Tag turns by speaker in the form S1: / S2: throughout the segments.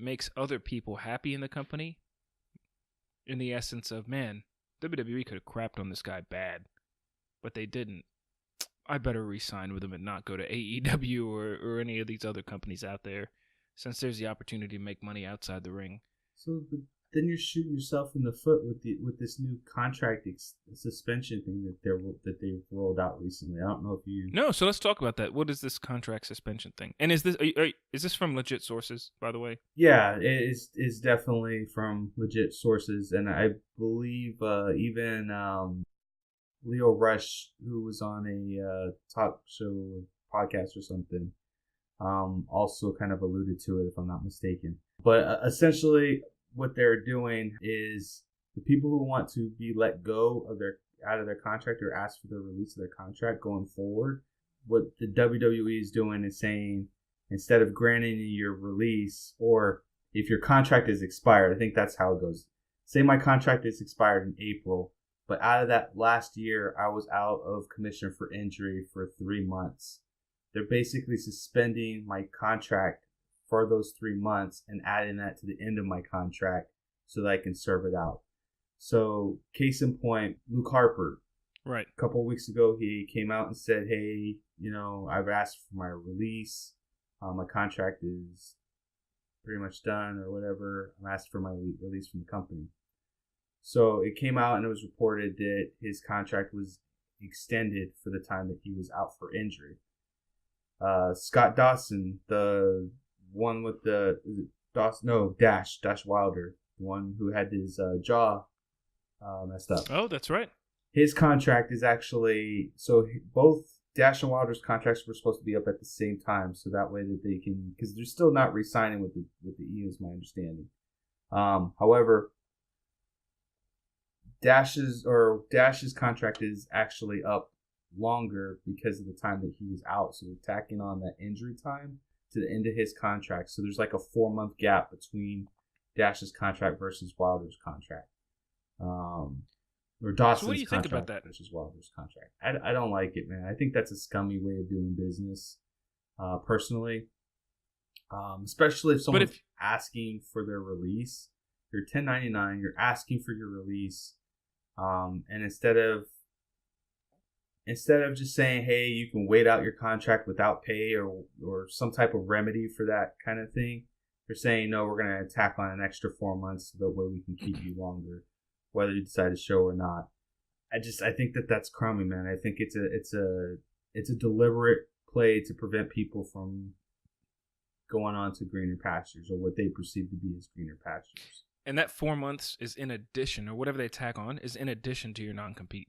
S1: makes other people happy in the company, in the essence of, man, WWE could have crapped on this guy bad, but they didn't. I better re-sign with him and not go to AEW or any of these other companies out there, since there's the opportunity to make money outside the ring.
S2: So then you're shooting yourself in the foot with this new contract suspension thing that they rolled out recently. I don't know if you.
S1: No, so let's talk about that. What is this contract suspension thing? And is this from legit sources, by the way?
S2: Yeah, it is definitely from legit sources, and I believe even Leo Rush, who was on a talk show podcast or something, also kind of alluded to it, if I'm not mistaken. But essentially, what they're doing is the people who want to be let go of out of their contract or ask for the release of their contract going forward, what the WWE is doing is saying, instead of granting you your release, or if your contract is expired, I think that's how it goes. Say my contract is expired in April, but out of that last year, I was out of commission for injury for 3 months. They're basically suspending my contract for those 3 months and adding that to the end of my contract so that I can serve it out. So, case in point, Luke Harper.
S1: Right.
S2: A couple of weeks ago, he came out and said, hey, I've asked for my release. My contract is pretty much done or whatever. I'm asked for my release from the company. So it came out and it was reported that his contract was extended for the time that he was out for injury. Scott Dawson, the one with Dash Wilder, the one who had his jaw messed up.
S1: Oh, that's right.
S2: His contract is actually, so both Dash and Wilder's contracts were supposed to be up at the same time, so that way that they can, because they're still not re-signing with the E, is my understanding. However, Dash's contract is actually up longer because of the time that he was out, so they're tacking on that injury time to the end of his contract. So there's like a 4-month gap between Dash's contract versus Wilder's contract. Or Dawson's
S1: so what do you think about that
S2: versus Wilder's contract. I don't like it, man. I think that's a scummy way of doing business, personally. Especially if someone's asking for their release. You're 1099, you're asking for your release. And instead of just saying, hey, you can wait out your contract without pay or some type of remedy for that kind of thing, they're saying, no, we're going to tack on an extra 4 months so that way we can keep you longer, whether you decide to show or not. I think that's crummy, man. I think it's a deliberate play to prevent people from going on to greener pastures, or what they perceive to be as greener pastures.
S1: And that 4 months is in addition, or whatever they tack on, is in addition to your non-compete.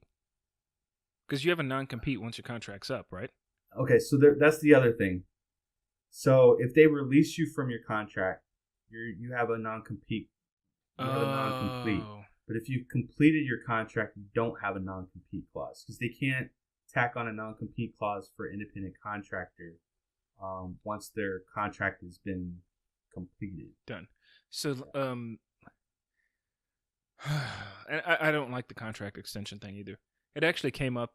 S1: Because you have a non-compete once your contract's up, right?
S2: Okay, so that's the other thing. So if they release you from your contract, you have a non-compete. You have a non-complete. But if you've completed your contract, you don't have a non-compete clause, because they can't tack on a non-compete clause for independent contractor once their contract has been completed.
S1: Done. So, and I don't like the contract extension thing either. It actually came up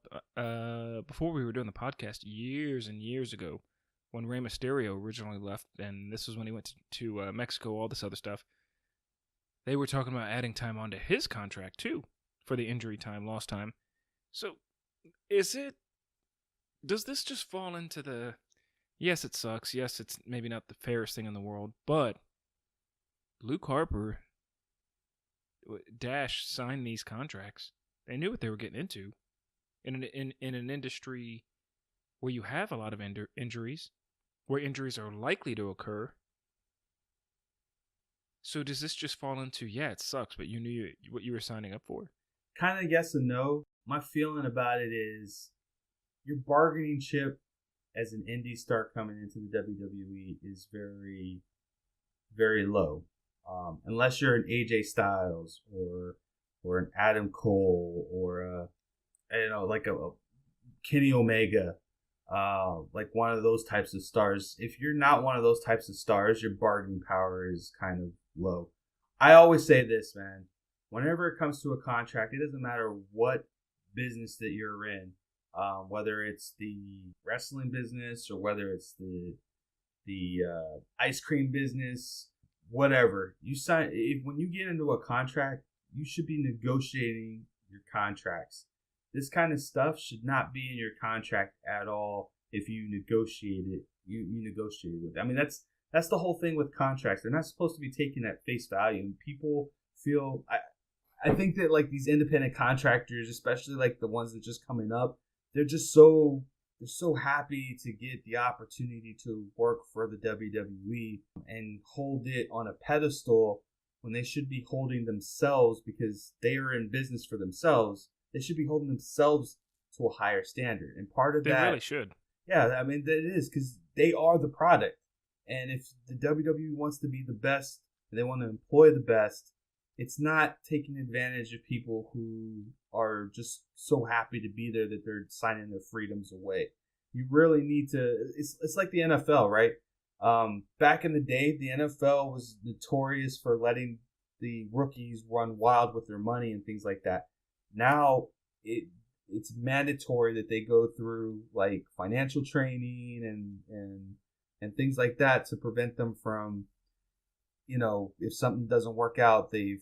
S1: before we were doing the podcast years and years ago when Rey Mysterio originally left, and this was when he went to Mexico, all this other stuff. They were talking about adding time onto his contract, too, for the injury time, lost time. So, does this just fall into the, yes, it sucks, yes, it's maybe not the fairest thing in the world, but Luke Harper, Dash signed these contracts. They knew what they were getting into in an industry where you have a lot of injuries, where injuries are likely to occur. So does this just fall into, yeah, it sucks, but you knew what you were signing up for?
S2: Kind of yes and no. My feeling about it is your bargaining chip as an indie star coming into the WWE is very, very low. Unless you're an AJ Styles or an Adam Cole or like a Kenny Omega, like one of those types of stars. If you're not one of those types of stars, your bargaining power is kind of low. I always say this, man. Whenever it comes to a contract, it doesn't matter what business that you're in, whether it's the wrestling business or whether it's the ice cream business, whatever you sign. When you get into a contract, you should be negotiating your contracts. This kind of stuff should not be in your contract at all. If you negotiate it, you negotiate with it. I mean, that's the whole thing with contracts. They're not supposed to be taken at face value. And people feel, I think that like these independent contractors, especially like the ones that just coming up, they're so happy to get the opportunity to work for the WWE and hold it on a pedestal when they should be holding themselves, because they are in business for themselves. They should be holding themselves to a higher standard. And part of
S1: They
S2: that,
S1: really should.
S2: yeah, I mean, it is, because they are the product. And if the WWE wants to be the best and they want to employ the best, it's not taking advantage of people who are just so happy to be there that they're signing their freedoms away. You really need to. It's like the NFL, right? Back in the day, the NFL was notorious for letting the rookies run wild with their money and things like that. Now it's mandatory that they go through like financial training and things like that to prevent them from, if something doesn't work out, they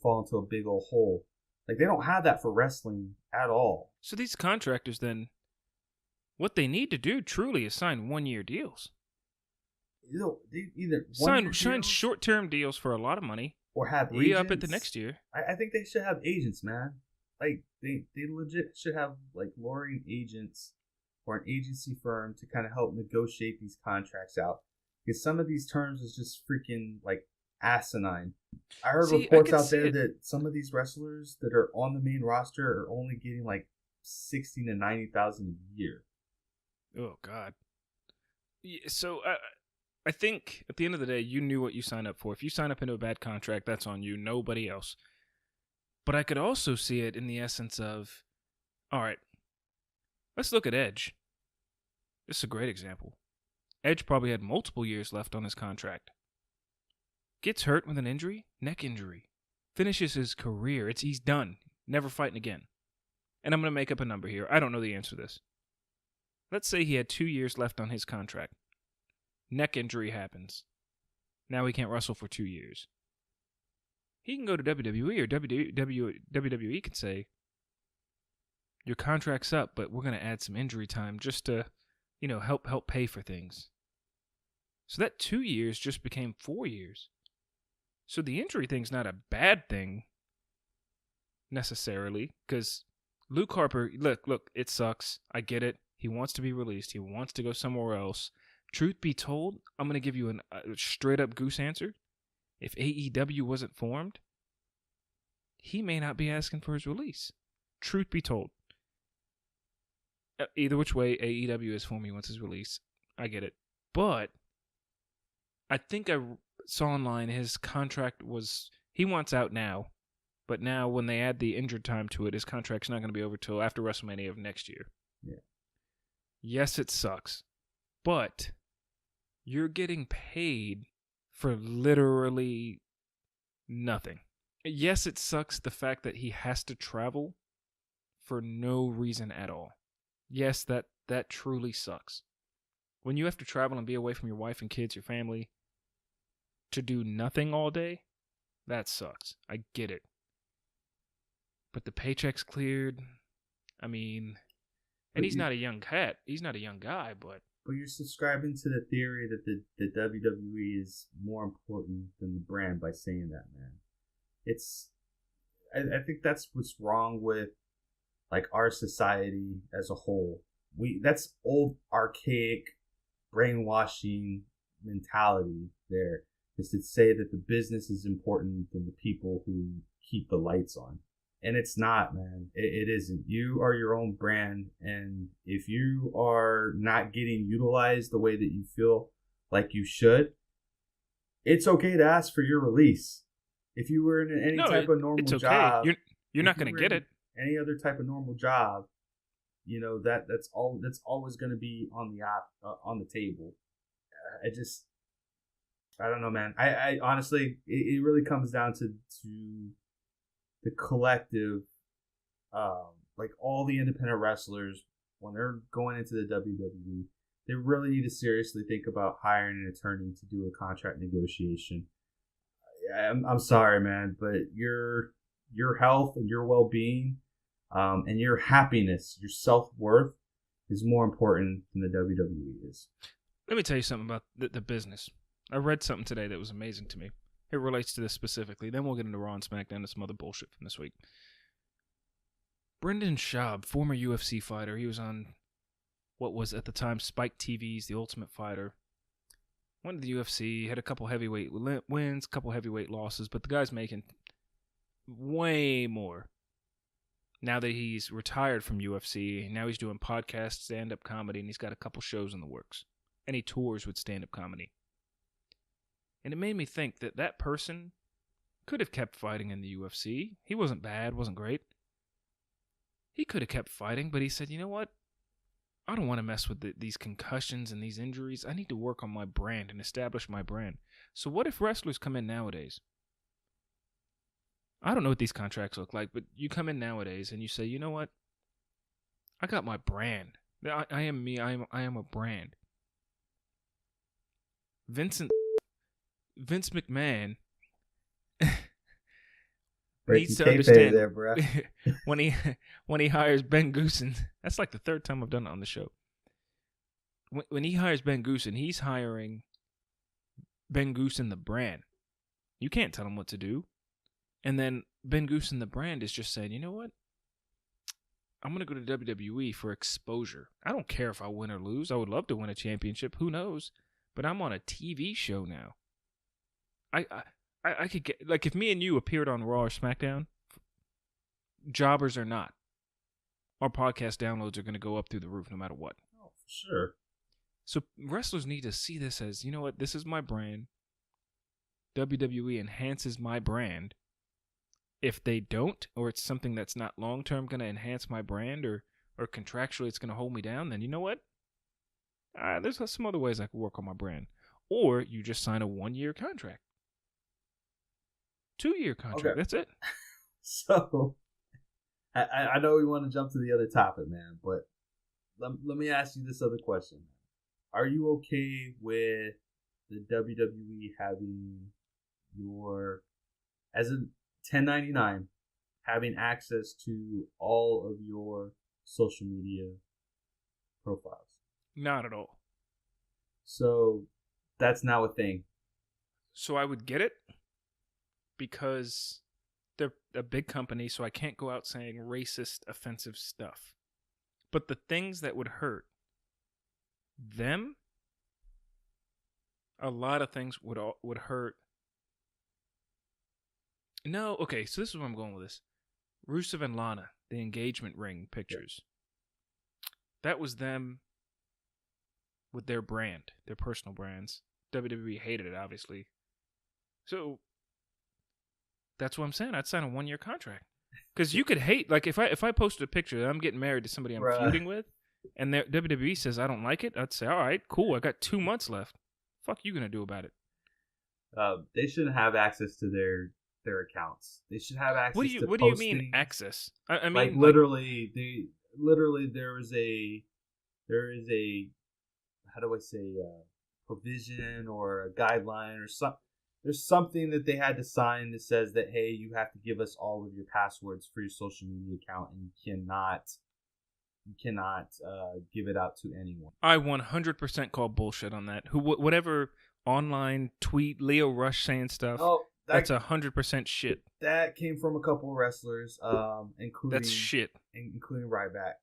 S2: fall into a big old hole. Like, they don't have that for wrestling at all.
S1: So these contractors then, what they need to do truly is sign 1-year deals.
S2: They either
S1: sign short-term deals for a lot of money,
S2: or have
S1: re-up it the next year.
S2: I think they should have agents, man. Like, they legit should have like lawyering agents or an agency firm to kind of help negotiate these contracts out. Because some of these terms is just freaking like asinine. I heard reports out there that some of these wrestlers that are on the main roster are only getting like 60 to 90,000 a year.
S1: Oh God. So I think at the end of the day, you knew what you signed up for. If you sign up into a bad contract, that's on you, nobody else. But I could also see it in the essence of, all right, let's look at Edge. This is a great example. Edge probably had multiple years left on his contract. Gets hurt with an injury, neck injury. Finishes his career. He's done. Never fighting again. And I'm going to make up a number here. I don't know the answer to this. Let's say he had 2 years left on his contract. Neck injury happens. Now he can't wrestle for 2 years. He can go to WWE, or WWE can say, your contract's up, but we're going to add some injury time just to, help pay for things. So that 2 years just became 4 years. So the injury thing's not a bad thing necessarily, because Luke Harper, look, it sucks. I get it. He wants to be released. He wants to go somewhere else. Truth be told, I'm going to give you a straight up goose answer. If AEW wasn't formed, he may not be asking for his release. Truth be told. Either which way, AEW is formed, he wants his release. I get it. But I think I saw online his contract was, he wants out now. But now when they add the injured time to it, his contract's not going to be over till after WrestleMania of next year.
S2: Yeah.
S1: Yes, it sucks. But you're getting paid for literally nothing. Yes, it sucks the fact that he has to travel for no reason at all. Yes, that truly sucks. When you have to travel and be away from your wife and kids, your family, to do nothing all day, that sucks. I get it. But the paycheck's cleared. I mean, and he's not a young cat. He's not a young guy, but
S2: you're subscribing to the theory that the WWE is more important than the brand by saying that, man. I think that's what's wrong with like our society as a whole. That's old archaic brainwashing mentality there, is to say that the business is important than the people who keep the lights on. And it's not, man. It isn't. You are your own brand. And if you are not getting utilized the way that you feel like you should, it's okay to ask for your release. If you were in any type of normal job,
S1: you're not going to get it.
S2: Any other type of normal job, that's always going to be on the table. I don't know, man. I honestly, it really comes down to the collective, like all the independent wrestlers, when they're going into the WWE, they really need to seriously think about hiring an attorney to do a contract negotiation. I'm sorry, man, but your health and your well being, and your happiness, your self worth, is more important than the WWE is.
S1: Let me tell you something about the business. I read something today that was amazing to me. It relates to this specifically. Then we'll get into Raw and SmackDown and some other bullshit from this week. Brendan Schaub, former UFC fighter, he was on what was at the time Spike TV's The Ultimate Fighter. Went to the UFC, had a couple heavyweight wins, a couple heavyweight losses, but the guy's making way more. Now that he's retired from UFC, now he's doing podcast, stand-up comedy, and he's got a couple shows in the works. And he tours with stand-up comedy. And it made me think that that person could have kept fighting in the UFC. He wasn't bad, wasn't great. He could have kept fighting, but he said, you know what? I don't want to mess with these concussions and these injuries. I need to work on my brand and establish my brand. So what if wrestlers come in nowadays? I don't know what these contracts look like, but you come in nowadays and you say, you know what? I got my brand. I am me. I am a brand. Vince McMahon needs to understand
S2: there, bro.
S1: when he hires Ben Goosen. That's like the third time I've done it on the show. When he hires Ben Goosen, he's hiring Ben Goosen the brand. You can't tell him what to do. And then Ben Goosen the brand is just saying, you know what? I'm going to go to WWE for exposure. I don't care if I win or lose. I would love to win a championship. Who knows? But I'm on a TV show now. I could get, like, if me and you appeared on Raw or SmackDown, jobbers or not, our podcast downloads are going to go up through the roof no matter what.
S2: Oh, for sure.
S1: So wrestlers need to see this as, you know what, this is my brand. WWE enhances my brand. If they don't, or it's something that's not long-term going to enhance my brand, or contractually it's going to hold me down, then you know what? There's some other ways I could work on my brand. Or you just sign a 1-year contract. 2-year contract. Okay. That's it.
S2: So, I know we want to jump to the other topic, man, but let me ask you this other question. Are you okay with the WWE having your, as a 1099, having access to all of your social media profiles?
S1: Not at all.
S2: So that's now a thing.
S1: So I would get it because they're a big company, so I can't go out saying racist, offensive stuff. But the things that would hurt them, a lot of things would hurt. No, okay, so this is where I'm going with this. Rusev and Lana, the engagement ring pictures. That was them with their brand, their personal brands. WWE hated it, obviously. So that's what I'm saying. I'd sign a 1-year contract. Because you could hate, like, if I posted a picture that I'm getting married to somebody I'm feuding with, and WWE says I don't like it, I'd say, all right, cool, I got 2 months left. Fuck you gonna do about it?
S2: They shouldn't have access to their accounts. They should have access.
S1: What do you mean access? I mean,
S2: like literally, there is a how do I say provision or a guideline or something. There's something that they had to sign that says that, hey, you have to give us all of your passwords for your social media account, and you cannot give it out to anyone.
S1: I 100% call bullshit on that. Whatever online tweet Leo Rush saying stuff.
S2: Oh,
S1: that's 100% shit.
S2: That came from a couple of wrestlers, including
S1: that's shit,
S2: including Ryback.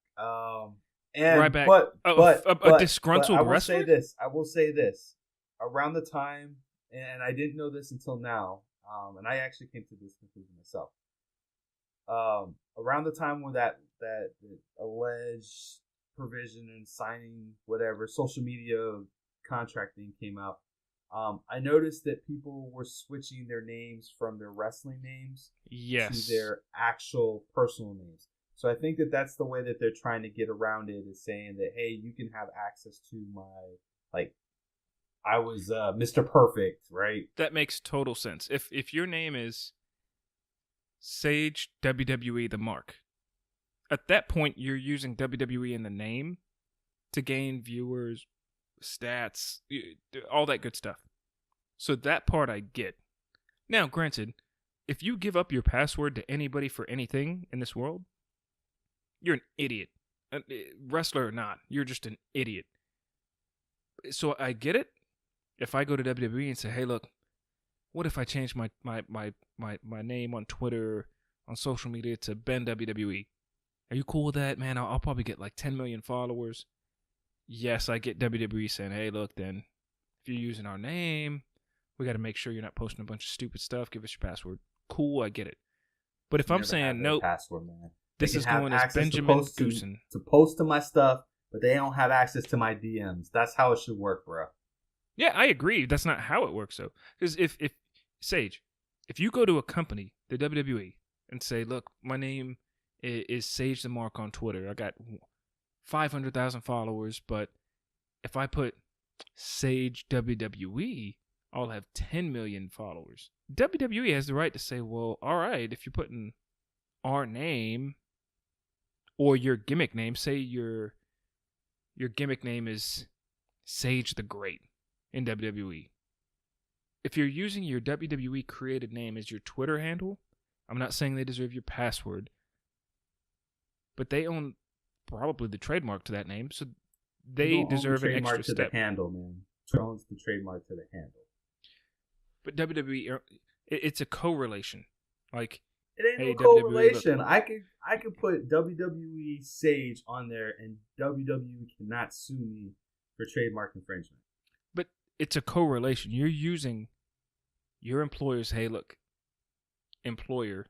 S1: Ryback,
S2: but
S1: a disgruntled wrestler.
S2: I will say this. Around the time, and I didn't know this until now, and I actually came to this conclusion myself. Around the time when that alleged provision and signing whatever social media contracting came out, I noticed that people were switching their names from their wrestling names to their actual personal names. So I think that that's the way that they're trying to get around it, is saying that, hey, you can have access to my, like, I was Mr. Perfect, right?
S1: That makes total sense. If your name is Sage WWE The Mark, at that point you're using WWE in the name to gain viewers, stats, all that good stuff. So that part I get. Now, granted, if you give up your password to anybody for anything in this world, you're an idiot. Wrestler or not, you're just an idiot. So I get it. If I go to WWE and say, hey, look, what if I change my name on Twitter, on social media to Ben WWE? Are you cool with that, man? I'll probably get like 10 million followers. Yes, I get WWE saying, hey, look, then, if you're using our name, we got to make sure you're not posting a bunch of stupid stuff. Give us your password. Cool, I get it. But if I'm saying, nope,
S2: password, man.
S1: This is going as Benjamin Goosen.
S2: To post to my stuff, but they don't have access to my DMs. That's how it should work, bro.
S1: Yeah, I agree. That's not how it works, though. Because if Sage, if you go to a company, the WWE, and say, look, my name is Sage the Mark on Twitter. I got 500,000 followers, but if I put Sage WWE, I'll have 10 million followers. WWE has the right to say, well, all right, if you're putting our name or your gimmick name, say your gimmick name is Sage the Great in WWE. If you're using your WWE created name as your Twitter handle, I'm not saying they deserve your password, but they own probably the trademark to that name, so they deserve an extra step.
S2: The handle, man. Owns the trademark to the handle.
S1: But WWE, it's a correlation. Like,
S2: it ain't
S1: hey,
S2: no correlation. WWE, I could put WWE Sage on there, and WWE cannot sue me for trademark infringement.
S1: But it's a correlation. You're using your employer's, hey, look, employer,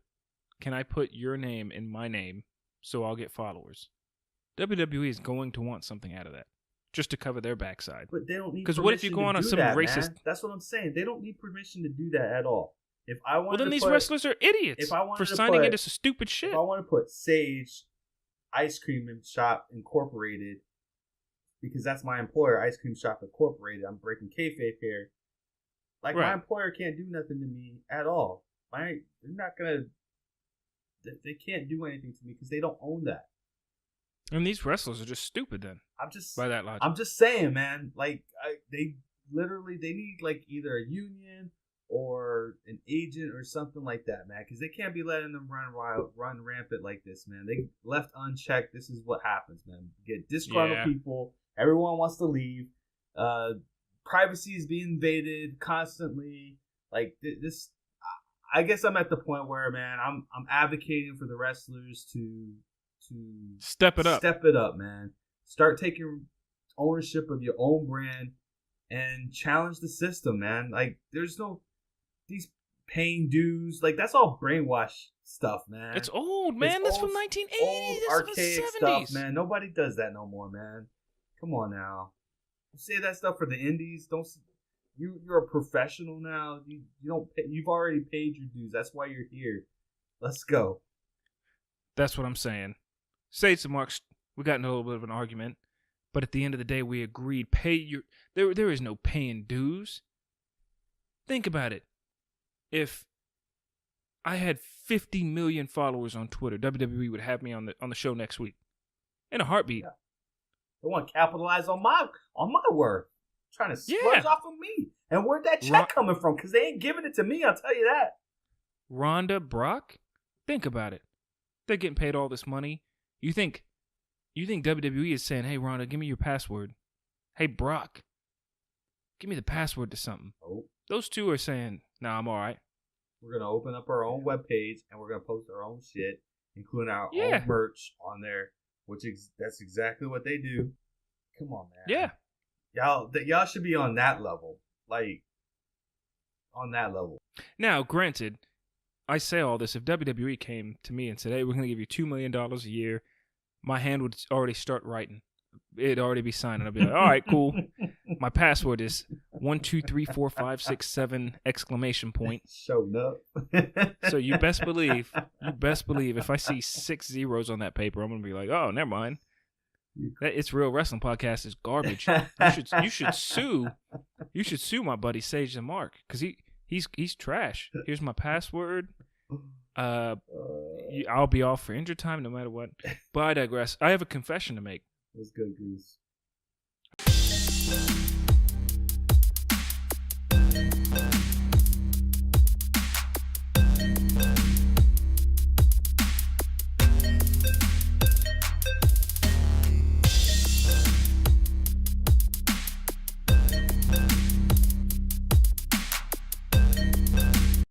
S1: can I put your name in my name so I'll get followers? WWE is going to want something out of that, just to cover their backside.
S2: But they don't need
S1: because what if you go on some racist?
S2: Man. That's what I'm saying. They don't need permission to do that at all. If I wanted,
S1: well, then these wrestlers are idiots for signing into stupid shit.
S2: If I want to put Sage Ice Cream Shop Incorporated, because that's my employer, Ice Cream Shop Incorporated, I'm breaking kayfabe here. Like, right. My employer can't do nothing to me at all. They're not gonna. They can't do anything to me because they don't own that.
S1: And these wrestlers are just stupid. Then by that logic,
S2: I'm just saying, man. Like, they need like either a union or an agent or something like that, man. Because they can't be letting them run rampant like this, man. They left unchecked. This is what happens, man. You get disgruntled people. Everyone wants to leave. Privacy is being invaded constantly. Like this. I guess I'm at the point where, man, I'm advocating for the wrestlers to
S1: step it up.
S2: Step it up, man. Start taking ownership of your own brand and challenge the system, man. Like, there's no these paying dues. Like, that's all brainwash stuff, man.
S1: It's old, man. That's from 1980s.
S2: Old, archaic stuff, man. Nobody does that no more, man. Come on now. You say that stuff for the indies. Don't. You're a professional now. You don't pay, you've already paid your dues. That's why you're here. Let's go.
S1: That's what I'm saying. Sage the Marks, we got in a little bit of an argument, but at the end of the day, we agreed. There is no paying dues. Think about it. If I had 50 million followers on Twitter, WWE would have me on the show next week in a heartbeat.
S2: Yeah. They want to capitalize on my work. Trying to splurge off of me. And where'd that check coming from? Because they ain't giving it to me, I'll tell you that.
S1: Ronda, Brock? Think about it. They're getting paid all this money. You think WWE is saying, hey, Ronda, give me your password. Hey, Brock, give me the password to something. Oh. Those two are saying, nah, I'm all right.
S2: We're going to open up our own webpage, and we're going to post our own shit, including our own merch on there, that's exactly what they do. Come on, man.
S1: Yeah.
S2: Y'all should be on that level. Like, on that level.
S1: Now, granted, I say all this. If WWE came to me and said, hey, we're going to give you $2 million a year, my hand would already start writing. It'd already be signed. And I'd be like, all right, cool. My password is 1234567 exclamation point.
S2: Showing up.
S1: So you best believe if I see 6 zeros on that paper, I'm going to be like, oh, never mind. That It's Real Wrestling Podcast is garbage. You should sue my buddy Sage the Mark because he's trash. Here's my password. I'll be off for injured time no matter what. But I digress. I have a confession to make.
S2: Let's go, Goose.